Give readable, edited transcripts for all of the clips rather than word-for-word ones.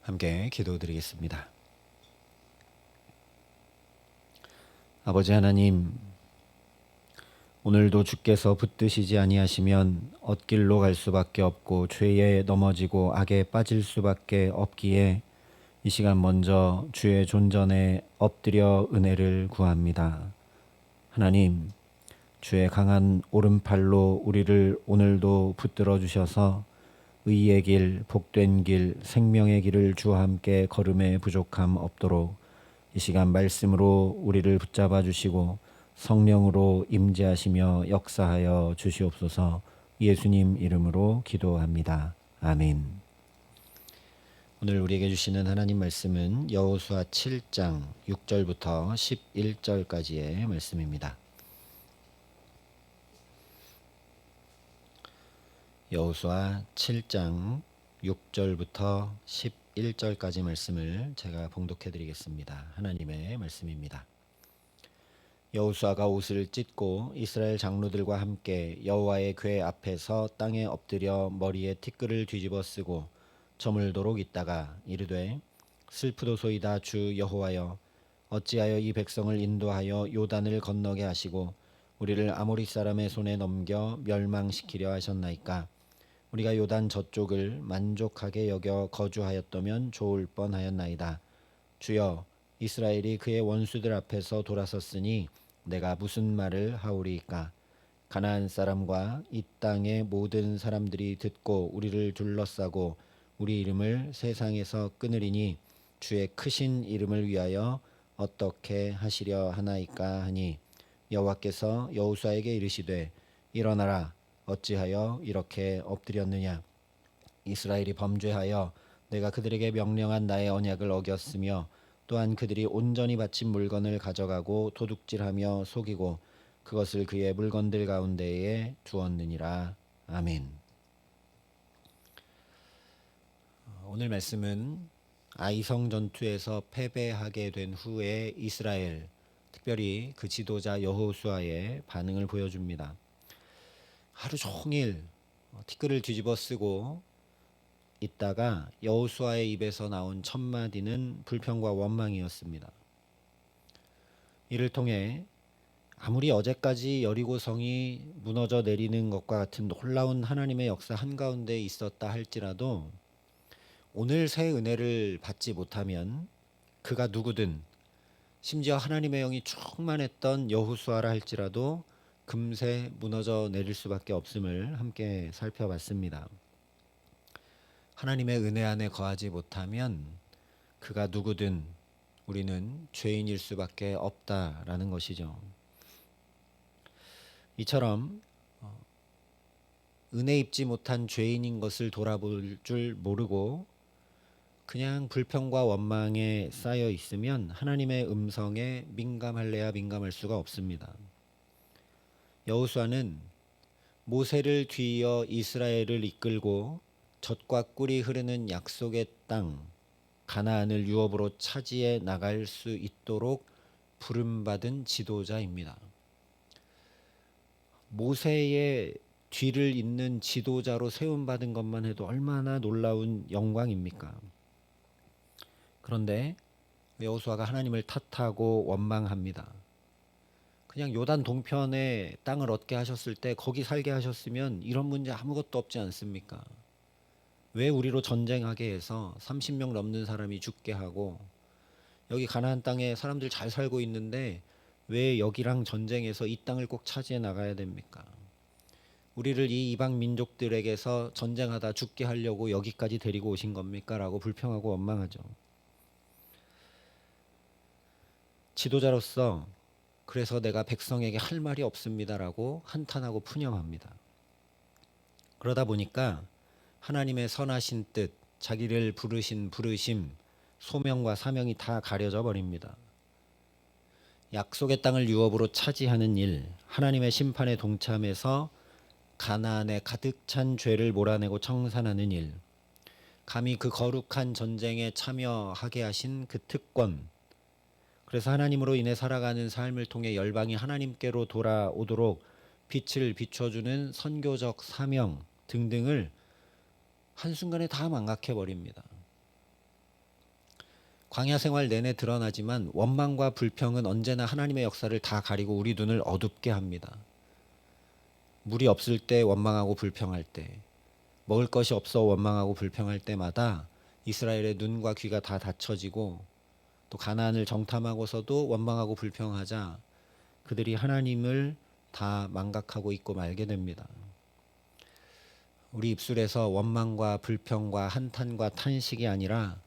함께 기도드리겠습니다. 아버지 하나님, 오늘도 주께서 붙드시지 아니하시면 엇길로 갈 수밖에 없고 죄에 넘어지고 악에 빠질 수밖에 없기에 이 시간 먼저 주의 존전에 엎드려 은혜를 구합니다. 하나님, 주의 강한 오른팔로 우리를 오늘도 붙들어 주셔서 의의 길, 복된 길, 생명의 길을 주와 함께 걸음에 부족함 없도록 이 시간 말씀으로 우리를 붙잡아 주시고 성령으로 임재하시며 역사하여 주시옵소서. 예수님 이름으로 기도합니다. 아멘. 오늘 우리에게 주시는 하나님 말씀은 여호수아 7장 6절부터 11절까지의 말씀입니다. 여호수아 7장 6절부터 11절까지 말씀을 제가 봉독해 드리겠습니다. 하나님의 말씀입니다. 여호수아가 옷을 찢고 이스라엘 장로들과 함께 여호와의 궤 앞에서 땅에 엎드려 머리에 티끌을 뒤집어 쓰고 저물도록 있다가 이르되 슬프도소이다 주 여호와여, 어찌하여 이 백성을 인도하여 요단을 건너게 하시고 우리를 아모리 사람의 손에 넘겨 멸망시키려 하셨나이까. 우리가 요단 저쪽을 만족하게 여겨 거주하였다면 좋을 뻔하였나이다. 주여, 이스라엘이 그의 원수들 앞에서 돌아섰으니 내가 무슨 말을 하오리이까. 가나안 사람과 이 땅의 모든 사람들이 듣고 우리를 둘러싸고 우리 이름을 세상에서 끊으리니 주의 크신 이름을 위하여 어떻게 하시려 하나이까 하니, 여호와께서 여호수아에게 이르시되 일어나라. 어찌하여 이렇게 엎드렸느냐. 이스라엘이 범죄하여 내가 그들에게 명령한 나의 언약을 어겼으며 또한 그들이 온전히 바친 물건을 가져가고 도둑질하며 속이고 그것을 그의 물건들 가운데에 두었느니라. 아멘. 오늘 말씀은 아이성 전투에서 패배하게 된 후에 이스라엘, 특별히 그 지도자 여호수아의 반응을 보여줍니다. 하루 종일 티끌을 뒤집어 쓰고 있다가 여호수아의 입에서 나온 첫 마디는 불평과 원망이었습니다. 이를 통해 아무리 어제까지 여리고성이 무너져 내리는 것과 같은 놀라운 하나님의 역사 한가운데 있었다 할지라도 오늘 새 은혜를 받지 못하면 그가 누구든, 심지어 하나님의 영이 충만했던 여호수아라 할지라도 금세 무너져 내릴 수밖에 없음을 함께 살펴봤습니다. 하나님의 은혜 안에 거하지 못하면 그가 누구든 우리는 죄인일 수밖에 없다라는 것이죠. 이처럼 은혜 입지 못한 죄인인 것을 돌아볼 줄 모르고 그냥 불평과 원망에 쌓여 있으면 하나님의 음성에 민감할래야 민감할 수가 없습니다. 여호수아는 모세를 뒤이어 이스라엘을 이끌고 젖과 꿀이 흐르는 약속의 땅 가나안을 유업으로 차지해 나갈 수 있도록 부름받은 지도자입니다. 모세의 뒤를 잇는 지도자로 세움받은 것만 해도 얼마나 놀라운 영광입니까? 그런데 여호수아가 하나님을 탓하고 원망합니다. 그냥 요단 동편에 땅을 얻게 하셨을 때 거기 살게 하셨으면 이런 문제 아무것도 없지 않습니까? 왜 우리로 전쟁하게 해서 30명 넘는 사람이 죽게 하고, 여기 가나안 땅에 사람들 잘 살고 있는데 왜 여기랑 전쟁해서 이 땅을 꼭 차지해 나가야 됩니까? 우리를 이 이방 민족들에게서 전쟁하다 죽게 하려고 여기까지 데리고 오신 겁니까? 라고 불평하고 원망하죠. 지도자로서 그래서 내가 백성에게 할 말이 없습니다라고 한탄하고 푸념합니다. 그러다 보니까 하나님의 선하신 뜻, 자기를 부르신 부르심, 소명과 사명이 다 가려져 버립니다. 약속의 땅을 유업으로 차지하는 일, 하나님의 심판에 동참해서 가나안에 가득 찬 죄를 몰아내고 청산하는 일, 감히 그 거룩한 전쟁에 참여하게 하신 그 특권, 그래서 하나님으로 인해 살아가는 삶을 통해 열방이 하나님께로 돌아오도록 빛을 비춰주는 선교적 사명 등등을 한순간에 다 망각해 버립니다. 광야 생활 내내 드러나지만 원망과 불평은 언제나 하나님의 역사를 다 가리고 우리 눈을 어둡게 합니다. 물이 없을 때 원망하고 불평할 때, 먹을 것이 없어 원망하고 불평할 때마다 이스라엘의 눈과 귀가 다 닫혀지고 또 가나안을 정탐하고서도 원망하고 불평하자 그들이 하나님을 다 망각하고 잊고 말게 됩니다. 우리 입술에서 원망과 불평과 한탄과 탄식이 아니라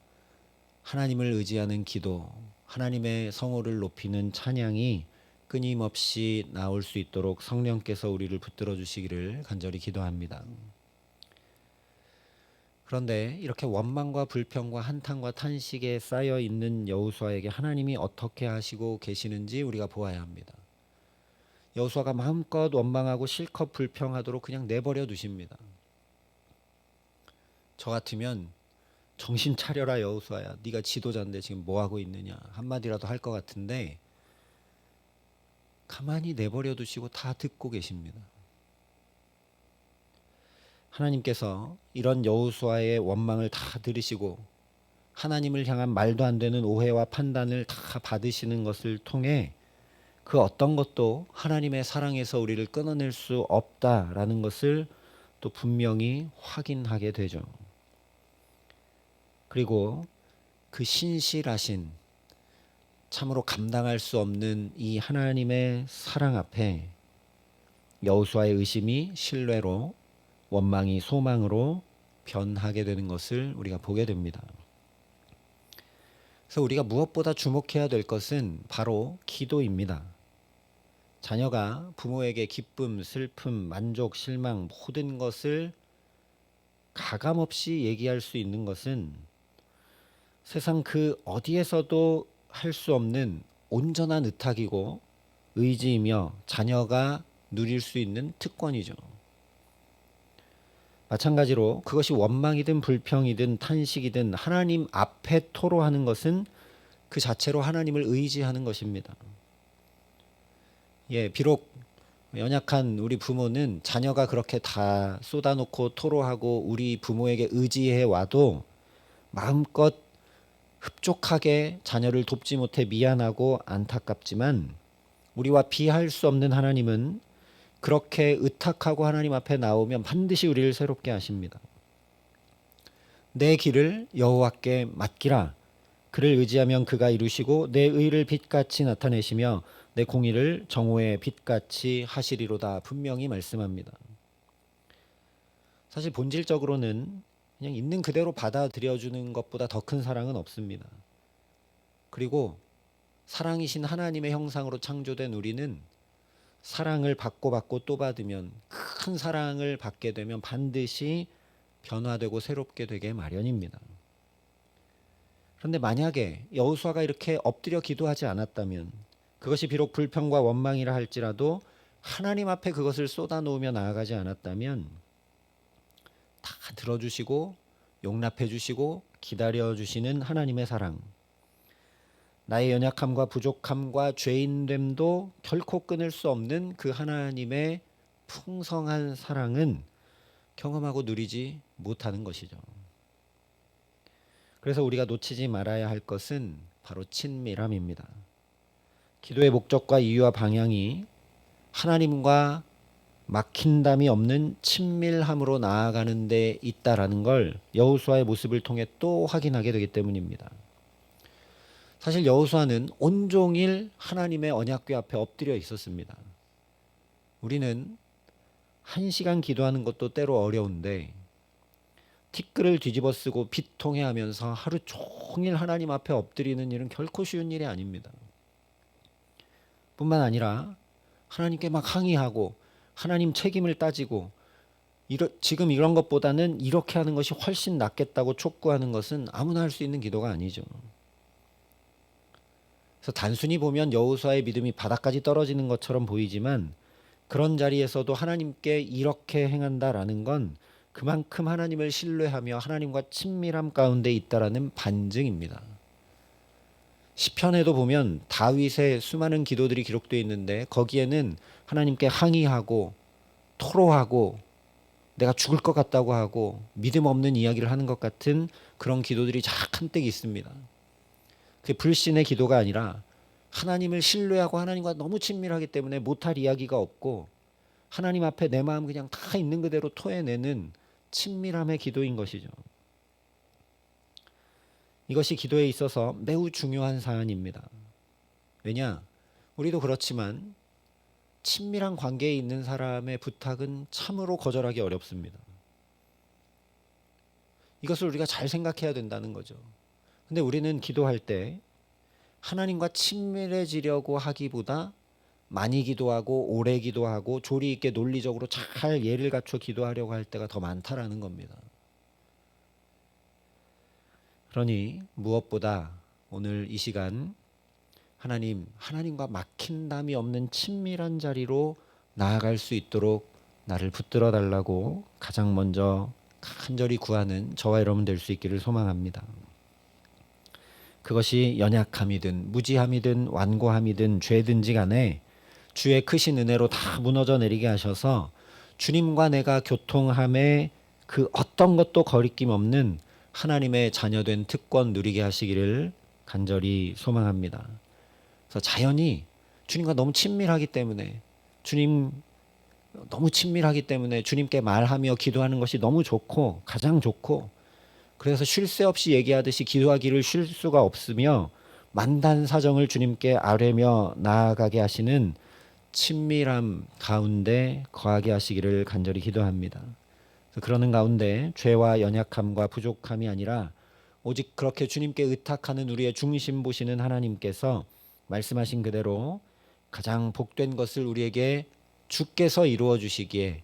하나님을 의지하는 기도, 하나님의 성호를 높이는 찬양이 끊임없이 나올 수 있도록 성령께서 우리를 붙들어 주시기를 간절히 기도합니다. 그런데 이렇게 원망과 불평과 한탄과 탄식에 쌓여 있는 여호수아에게 하나님이 어떻게 하시고 계시는지 우리가 보아야 합니다. 여호수아가 마음껏 원망하고 실컷 불평하도록 그냥 내버려 두십니다. 저 같으면 정신 차려라 여호수아야, 네가 지도자인데 지금 뭐 하고 있느냐 한마디라도 할 것 같은데 가만히 내버려 두시고 다 듣고 계십니다. 하나님께서 이런 여호수아의 원망을 다 들으시고 하나님을 향한 말도 안 되는 오해와 판단을 다 받으시는 것을 통해 그 어떤 것도 하나님의 사랑에서 우리를 끊어낼 수 없다라는 것을 또 분명히 확인하게 되죠. 그리고 그 신실하신, 참으로 감당할 수 없는 이 하나님의 사랑 앞에 여호수아의 의심이 신뢰로, 원망이 소망으로 변하게 되는 것을 우리가 보게 됩니다. 그래서 우리가 무엇보다 주목해야 될 것은 바로 기도입니다. 자녀가 부모에게 기쁨, 슬픔, 만족, 실망 모든 것을 가감없이 얘기할 수 있는 것은 세상 그 어디에서도 할 수 없는 온전한 의탁이고 의지이며 자녀가 누릴 수 있는 특권이죠. 마찬가지로 그것이 원망이든 불평이든 탄식이든 하나님 앞에 토로하는 것은 그 자체로 하나님을 의지하는 것입니다. 비록 연약한 우리 부모는 자녀가 그렇게 다 쏟아놓고 토로하고 우리 부모에게 의지해 와도 마음껏 흡족하게 자녀를 돕지 못해 미안하고 안타깝지만 우리와 비할 수 없는 하나님은 그렇게 의탁하고 하나님 앞에 나오면 반드시 우리를 새롭게 하십니다. 내 길을 여호와께 맡기라. 그를 의지하면 그가 이루시고 내 의를 빛같이 나타내시며 내 공의를 정오의 빛같이 하시리로다. 분명히 말씀합니다. 사실 본질적으로는 그냥 있는 그대로 받아들여주는 것보다 더 큰 사랑은 없습니다. 그리고 사랑이신 하나님의 형상으로 창조된 우리는 사랑을 받고 또 받으면, 큰 사랑을 받게 되면 반드시 변화되고 새롭게 되게 마련입니다. 그런데 만약에 여호수아가 이렇게 엎드려 기도하지 않았다면, 그것이 비록 불평과 원망이라 할지라도 하나님 앞에 그것을 쏟아놓으며 나아가지 않았다면 다 들어주시고 용납해 주시고 기다려 주시는 하나님의 사랑, 나의 연약함과 부족함과 죄인됨도 결코 끊을 수 없는 그 하나님의 풍성한 사랑은 경험하고 누리지 못하는 것이죠. 그래서 우리가 놓치지 말아야 할 것은 바로 친밀함입니다. 기도의 목적과 이유와 방향이 하나님과 막힌담이 없는 친밀함으로 나아가는 데 있다라는 걸 여호수아의 모습을 통해 또 확인하게 되기 때문입니다. 사실 여호수아는 온종일 하나님의 언약궤 앞에 엎드려 있었습니다. 우리는 1시간 기도하는 것도 때로 어려운데 티끌을 뒤집어 쓰고 비통해하면서 하루 종일 하나님 앞에 엎드리는 일은 결코 쉬운 일이 아닙니다. 뿐만 아니라 하나님께 막 항의하고 하나님 책임을 따지고 지금 이런 것보다는 이렇게 하는 것이 훨씬 낫겠다고 촉구하는 것은 아무나 할 수 있는 기도가 아니죠. 그래서 단순히 보면 여호수아의 믿음이 바닥까지 떨어지는 것처럼 보이지만 그런 자리에서도 하나님께 이렇게 행한다라는 건 그만큼 하나님을 신뢰하며 하나님과 친밀함 가운데 있다라는 반증입니다. 시편에도 보면 다윗의 수많은 기도들이 기록되어 있는데 거기에는 하나님께 항의하고 토로하고 내가 죽을 것 같다고 하고 믿음 없는 이야기를 하는 것 같은 그런 기도들이 한뜩 있습니다. 그 불신의 기도가 아니라 하나님을 신뢰하고 하나님과 너무 친밀하기 때문에 못할 이야기가 없고 하나님 앞에 내 마음 그냥 다 있는 그대로 토해내는 친밀함의 기도인 것이죠. 이것이 기도에 있어서 매우 중요한 사안입니다. 왜냐? 우리도 그렇지만 친밀한 관계에 있는 사람의 부탁은 참으로 거절하기 어렵습니다. 이것을 우리가 잘 생각해야 된다는 거죠. 근데 우리는 기도할 때 하나님과 친밀해지려고 하기보다 많이 기도하고 오래 기도하고 조리 있게 논리적으로 잘 예를 갖춰 기도하려고 할 때가 더 많다라는 겁니다. 그러니 무엇보다 오늘 이 시간 하나님과 막힌담이 없는 친밀한 자리로 나아갈 수 있도록 나를 붙들어 달라고 가장 먼저 간절히 구하는 저와 여러분 될 수 있기를 소망합니다. 그것이 연약함이든 무지함이든 완고함이든 죄든지 간에 주의 크신 은혜로 다 무너져 내리게 하셔서 주님과 내가 교통함에 그 어떤 것도 거리낌 없는 하나님의 자녀된 특권 누리게 하시기를 간절히 소망합니다. 그래서 자연히 주님과 너무 친밀하기 때문에 주님께 말하며 기도하는 것이 너무 좋고 가장 좋고, 그래서 쉴 새 없이 얘기하듯이 기도하기를 쉴 수가 없으며 만단 사정을 주님께 아뢰며 나아가게 하시는 친밀함 가운데 거하게 하시기를 간절히 기도합니다. 그러는 가운데 죄와 연약함과 부족함이 아니라 오직 그렇게 주님께 의탁하는 우리의 중심 보시는 하나님께서 말씀하신 그대로 가장 복된 것을 우리에게 주께서 이루어 주시기에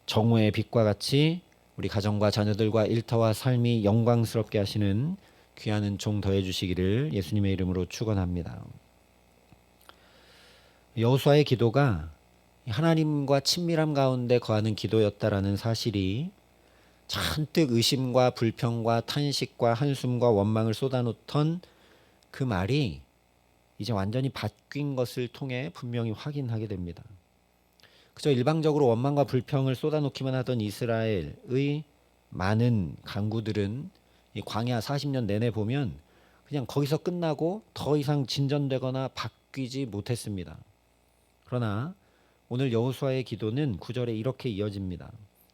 정오의 빛과 같이 우리 가정과 자녀들과 일터와 삶이 영광스럽게 하시는 귀한 은총 더해 주시기를 예수님의 이름으로 축원합니다. 여호수아의 기도가 하나님과 친밀함 가운데 거하는 기도였다라는 사실이 잔뜩 의심과 불평과 탄식과 한숨과 원망을 쏟아놓던 그 말이 이제 완전히 바뀐 것을 통해 분명히 확인하게 됩니다. 그저 일방적으로 원망과 불평을 쏟아놓기만 하던 이스라엘의 많은 강구들은 이 광야 40년 내내 보면 그냥 거기서 끝나고 더 이상 진전되거나 바뀌지 못했습니다. 그러나 오늘 여호수아의 기도는 9절에 이렇게 이어집니다.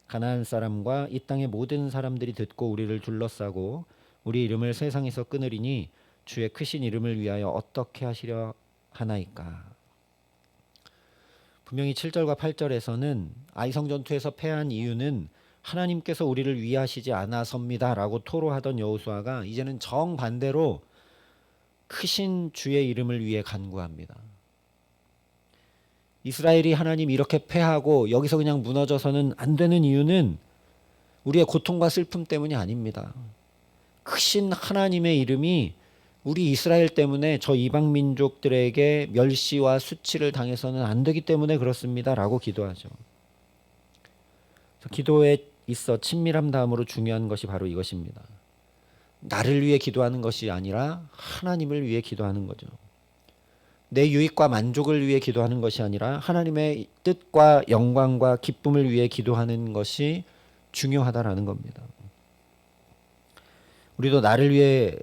가나안 사람과 이 땅의 모든 사람들이 듣고 우리를 둘러싸고 우리 이름을 세상에서 끊으리니 주의 크신 이름을 위하여 어떻게 하시려 하나이까. 분명히 7절과 8절에서는 아이성 전투에서 패한 이유는 하나님께서 우리를 위하시지 않아서입니다 라고 토로하던 여호수아가 이제는 정반대로 크신 주의 이름을 위해 간구합니다. 이스라엘이 하나님 이렇게 패하고 여기서 그냥 무너져서는 안 되는 이유는 우리의 고통과 슬픔 때문이 아닙니다. 크신 하나님의 이름이 우리 이스라엘 때문에 저 이방 민족들에게 멸시와 수치를 당해서는 안 되기 때문에 그렇습니다 라고 기도하죠. 기도에 있어 친밀함 다음으로 중요한 것이 바로 이것입니다. 나를 위해 기도하는 것이 아니라 하나님을 위해 기도하는 거죠. 내 유익과 만족을 위해 기도하는 것이 아니라 하나님의 뜻과 영광과 기쁨을 위해 기도하는 것이 중요하다라는 겁니다. 우리도 나를 위해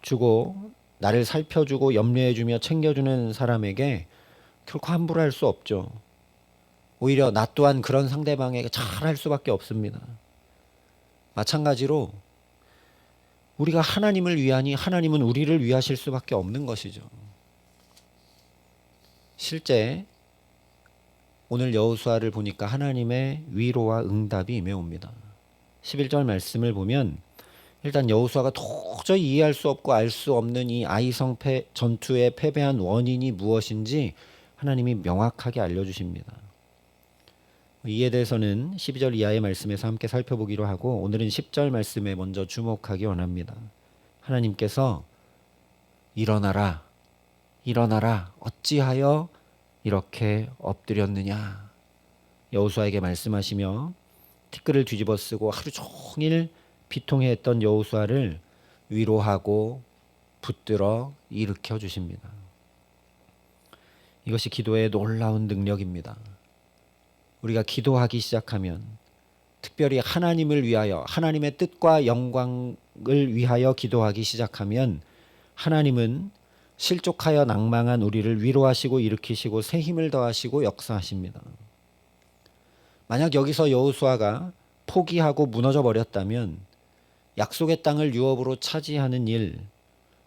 주고 나를 살펴주고 염려해주며 챙겨주는 사람에게 결코 함부로 할 수 없죠. 오히려 나 또한 그런 상대방에게 잘할 수밖에 없습니다. 마찬가지로 우리가 하나님을 위하니 하나님은 우리를 위하실 수밖에 없는 것이죠. 실제 오늘 여호수아를 보니까 하나님의 위로와 응답이 임해옵니다. 11절 말씀을 보면 일단 여호수아가 도저히 이해할 수 없고 알 수 없는 이 아이성 전투에 패배한 원인이 무엇인지 하나님이 명확하게 알려주십니다. 이에 대해서는 12절 이하의 말씀에서 함께 살펴보기로 하고 오늘은 10절 말씀에 먼저 주목하기 원합니다. 하나님께서 일어나라 어찌하여 이렇게 엎드렸느냐 여호수아에게 말씀하시며 티끌을 뒤집어 쓰고 하루 종일 비통해했던 여호수아를 위로하고 붙들어 일으켜 주십니다. 이것이 기도의 놀라운 능력입니다. 우리가 기도하기 시작하면, 특별히 하나님을 위하여 하나님의 뜻과 영광을 위하여 기도하기 시작하면 하나님은 실족하여 낭망한 우리를 위로하시고 일으키시고 새 힘을 더하시고 역사하십니다. 만약 여기서 여호수아가 포기하고 무너져 버렸다면 약속의 땅을 유업으로 차지하는 일,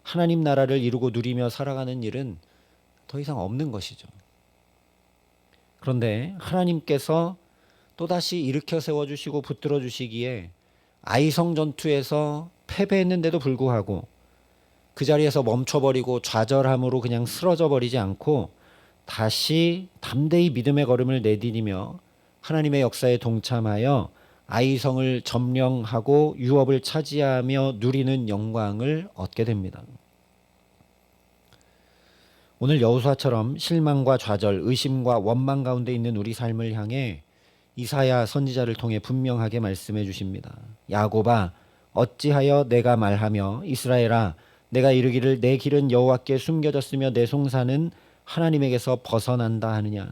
하나님 나라를 이루고 누리며 살아가는 일은 더 이상 없는 것이죠. 그런데 하나님께서 또다시 일으켜 세워주시고 붙들어 주시기에 아이성 전투에서 패배했는데도 불구하고 그 자리에서 멈춰버리고 좌절함으로 그냥 쓰러져 버리지 않고 다시 담대히 믿음의 걸음을 내디디며 하나님의 역사에 동참하여 아이성을 점령하고 유업을 차지하며 누리는 영광을 얻게 됩니다. 오늘 여호수아처럼 실망과 좌절, 의심과 원망 가운데 있는 우리 삶을 향해 이사야 선지자를 통해 분명하게 말씀해 주십니다. 야곱아, 어찌하여 내가 말하며 이스라엘아, 내가 이르기를 내 길은 여호와께 숨겨졌으며 내 송사는 하나님에게서 벗어난다 하느냐.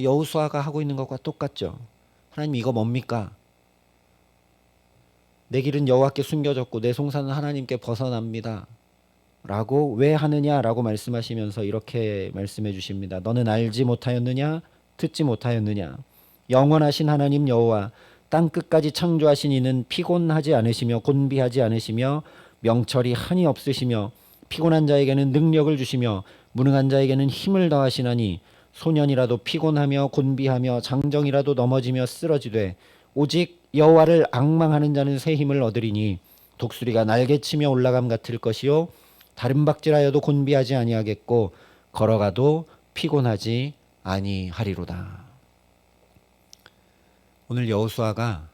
여호수아가 하고 있는 것과 똑같죠. 하나님, 이거 뭡니까? 내 길은 여호와께 숨겨졌고 내 송사는 하나님께 벗어납니다. 라고 왜 하느냐라고 말씀하시면서 이렇게 말씀해 주십니다. 너는 알지 못하였느냐? 듣지 못하였느냐? 영원하신 하나님 여호와 땅 끝까지 창조하신 이는 피곤하지 않으시며 곤비하지 않으시며 명철이 한이 없으시며 피곤한 자에게는 능력을 주시며 무능한 자에게는 힘을 더하시나니 소년이라도 피곤하며 곤비하며 장정이라도 넘어지며 쓰러지되 오직 여호와를 앙망하는 자는 새 힘을 얻으리니 독수리가 날개치며 올라감 같을 것이요 다른 박질하여도 곤비하지 아니하겠고 걸어가도 피곤하지 아니하리로다. 오늘 여호수아가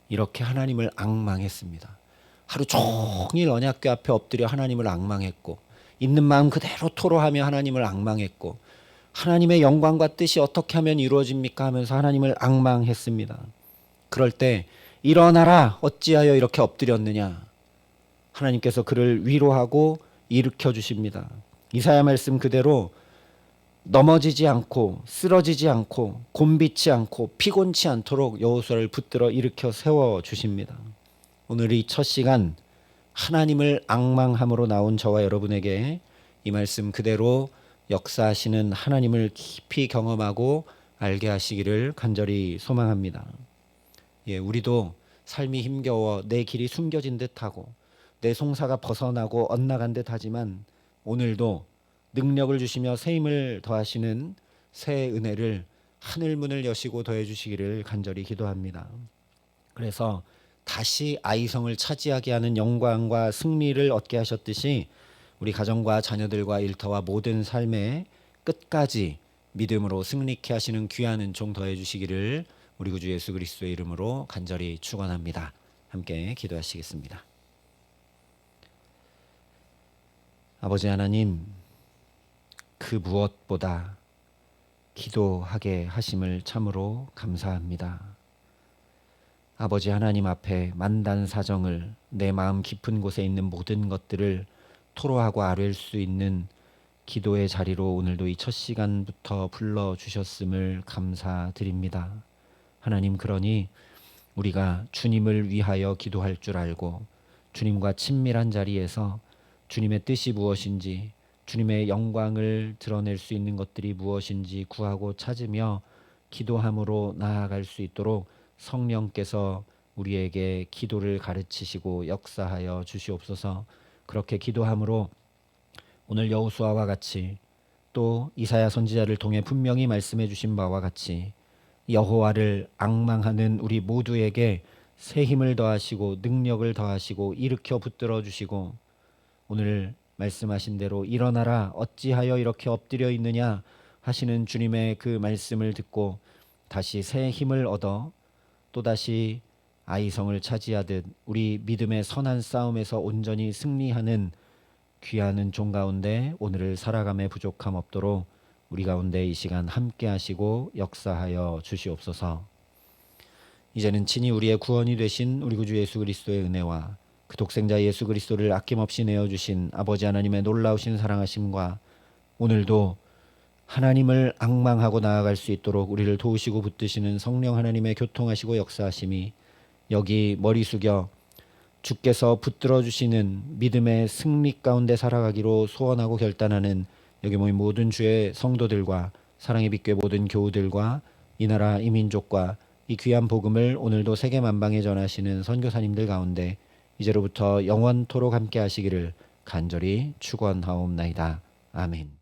이렇게 하나님을 앙망했습니다. 하루 종일 언약궤 앞에 엎드려 하나님을 앙망했고 있는 마음 그대로 토로하며 하나님을 앙망했고 하나님의 영광과 뜻이 어떻게 하면 이루어집니까 하면서 하나님을 앙망했습니다. 그럴 때 일어나라 어찌하여 이렇게 엎드렸느냐. 하나님께서 그를 위로하고 일으켜 주십니다. 이사야 말씀 그대로 넘어지지 않고 쓰러지지 않고 곤비치 않고 피곤치 않도록 여호수아를 붙들어 일으켜 세워 주십니다. 오늘 이 첫 시간 하나님을 앙망함으로 나온 저와 여러분에게 이 말씀 그대로 역사하시는 하나님을 깊이 경험하고 알게 하시기를 간절히 소망합니다. 우리도 삶이 힘겨워 내 길이 숨겨진 듯하고 내 송사가 벗어나고 엇나간 듯하지만 오늘도 능력을 주시며 새 힘을 더하시는 새 은혜를 하늘 문을 여시고 더해 주시기를 간절히 기도합니다. 그래서 다시 아이성을 차지하게 하는 영광과 승리를 얻게 하셨듯이 우리 가정과 자녀들과 일터와 모든 삶에 끝까지 믿음으로 승리케 하시는 귀한 은총 더해 주시기를 우리 구주 예수 그리스도의 이름으로 간절히 축원합니다. 함께 기도하시겠습니다. 아버지 하나님, 그 무엇보다 기도하게 하심을 참으로 감사합니다. 아버지 하나님 앞에 만단 사정을 내 마음 깊은 곳에 있는 모든 것들을 토로하고 아뢰일 수 있는 기도의 자리로 오늘도 이 첫 시간부터 불러주셨음을 감사드립니다. 하나님, 그러니 우리가 주님을 위하여 기도할 줄 알고 주님과 친밀한 자리에서 주님의 뜻이 무엇인지 주님의 영광을 드러낼 수 있는 것들이 무엇인지 구하고 찾으며 기도함으로 나아갈 수 있도록 성령께서 우리에게 기도를 가르치시고 역사하여 주시옵소서. 그렇게 기도함으로 오늘 여호수아와 같이 또 이사야 선지자를 통해 분명히 말씀해 주신 바와 같이 여호와를 앙망하는 우리 모두에게 새 힘을 더하시고 능력을 더하시고 일으켜 붙들어 주시고 오늘 말씀하신 대로 일어나라 어찌하여 이렇게 엎드려 있느냐 하시는 주님의 그 말씀을 듣고 다시 새 힘을 얻어 또다시 아이성을 차지하듯 우리 믿음의 선한 싸움에서 온전히 승리하는 귀한 은총 가운데 오늘을 살아감에 부족함 없도록 우리 가운데 이 시간 함께 하시고 역사하여 주시옵소서. 이제는 친히 우리의 구원이 되신 우리 구주 예수 그리스도의 은혜와 그 독생자 예수 그리스도를 아낌없이 내어주신 아버지 하나님의 놀라우신 사랑하심과 오늘도 하나님을 앙망하고 나아갈 수 있도록 우리를 도우시고 붙드시는 성령 하나님의 교통하시고 역사하심이 여기 머리 숙여 주께서 붙들어 주시는 믿음의 승리 가운데 살아가기로 소원하고 결단하는 여기 모인 모든 주의 성도들과 사랑의 빛교회 모든 교우들과 이 나라 이 민족과 이 귀한 복음을 오늘도 세계 만방에 전하시는 선교사님들 가운데 이제로부터 영원토록 함께 하시기를 간절히 축원하옵나이다. 아멘.